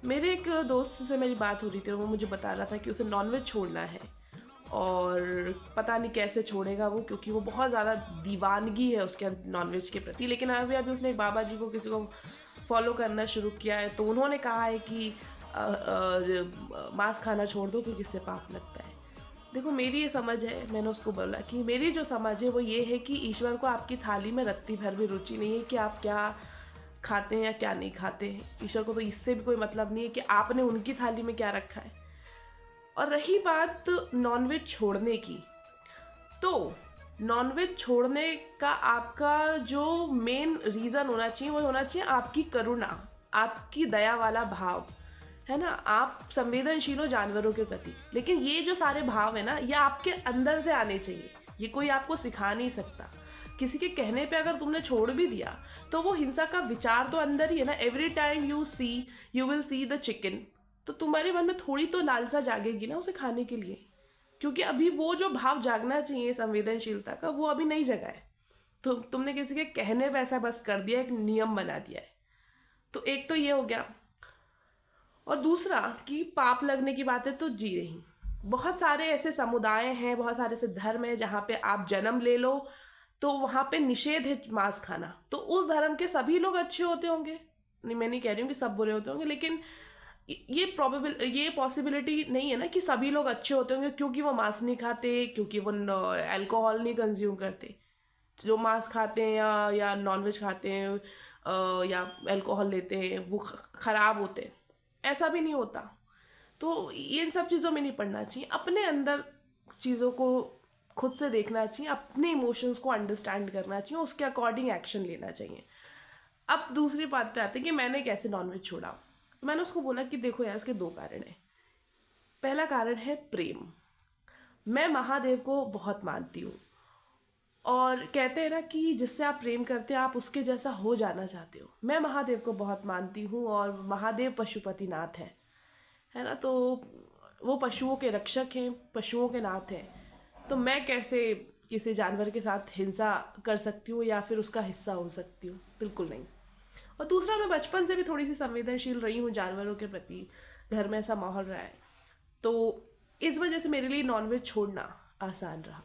मेरे एक दोस्त से मेरी बात हो रही थी और वो मुझे बता रहा था कि उसे नॉनवेज छोड़ना है और पता नहीं कैसे छोड़ेगा वो, क्योंकि वो बहुत ज़्यादा दीवानगी है उसके नॉनवेज के प्रति। लेकिन अभी अभी उसने एक बाबा जी को किसी को फॉलो करना शुरू किया है, तो उन्होंने कहा है कि मांस खाना छोड़ दो क्योंकि इससे पाप लगता है। देखो, मेरी ये समझ है, मैंने उसको बोला कि मेरी जो समझ है वो ये है कि ईश्वर को आपकी थाली में रत्ती भर भी रुचि नहीं है कि आप क्या खाते हैं या क्या नहीं खाते हैं। ईश्वर को तो इससे भी कोई मतलब नहीं है कि आपने उनकी थाली में क्या रखा है। और रही बात नॉनवेज छोड़ने की, तो नॉनवेज छोड़ने का आपका जो मेन रीज़न होना चाहिए वो होना चाहिए आपकी करुणा, आपकी दया वाला भाव, है ना। आप संवेदनशील हो जानवरों के प्रति, लेकिन ये जो सारे भाव है ना, ये आपके अंदर से आने चाहिए। ये कोई आपको सिखा नहीं सकता। किसी के कहने पे अगर तुमने छोड़ भी दिया तो वो हिंसा का विचार तो अंदर ही है ना। Every time you will see the chicken, तो तुम्हारे मन में थोड़ी तो लालसा जागेगी ना उसे खाने के लिए, क्योंकि अभी वो जो भाव जागना चाहिए संवेदनशीलता का, वो अभी नहीं जगा है। तो तुमने किसी के कहने पे ऐसा बस कर दिया, एक नियम बना दिया है। तो एक तो ये हो गया। और दूसरा कि पाप लगने की बातें तो जी रही, बहुत सारे ऐसे समुदाय हैं, बहुत सारे ऐसे धर्म हैं जहाँ पे आप जन्म ले लो तो वहाँ पे निषेध है मांस खाना। तो उस धर्म के सभी लोग अच्छे होते होंगे, नहीं मैं नहीं कह रही हूँ कि सब बुरे होते होंगे, लेकिन ये पॉसिबिलिटी नहीं है ना कि सभी लोग अच्छे होते होंगे क्योंकि वो मांस नहीं खाते, क्योंकि वो अल्कोहल नहीं कंज्यूम करते। जो मांस खाते हैं या नॉनवेज खाते हैं या अल्कोहल लेते हैं वो खराब होते हैं, ऐसा भी नहीं होता। तो इन सब चीज़ों में नहीं पड़ना चाहिए। अपने अंदर चीज़ों को खुद से देखना चाहिए, अपने इमोशंस को अंडरस्टैंड करना चाहिए, उसके अकॉर्डिंग एक्शन लेना चाहिए। अब दूसरी बात पे आते हैं कि मैंने कैसे नॉनवेज छोड़ा। तो मैंने उसको बोला कि देखो यार, इसके दो कारण हैं। पहला कारण है प्रेम। मैं महादेव को बहुत मानती हूँ, और कहते हैं ना कि जिससे आप प्रेम करते हैं आप उसके जैसा हो जाना चाहते हो। मैं महादेव को बहुत मानती हूँ और महादेव पशुपतिनाथ है ना। तो वो पशुओं के रक्षक हैं, पशुओं के नाथ हैं। तो मैं कैसे किसी जानवर के साथ हिंसा कर सकती हूँ या फिर उसका हिस्सा हो सकती हूँ? बिल्कुल नहीं। और दूसरा, मैं बचपन से भी थोड़ी सी संवेदनशील रही हूँ जानवरों के प्रति, घर में ऐसा माहौल रहा है, तो इस वजह से मेरे लिए नॉनवेज छोड़ना आसान रहा।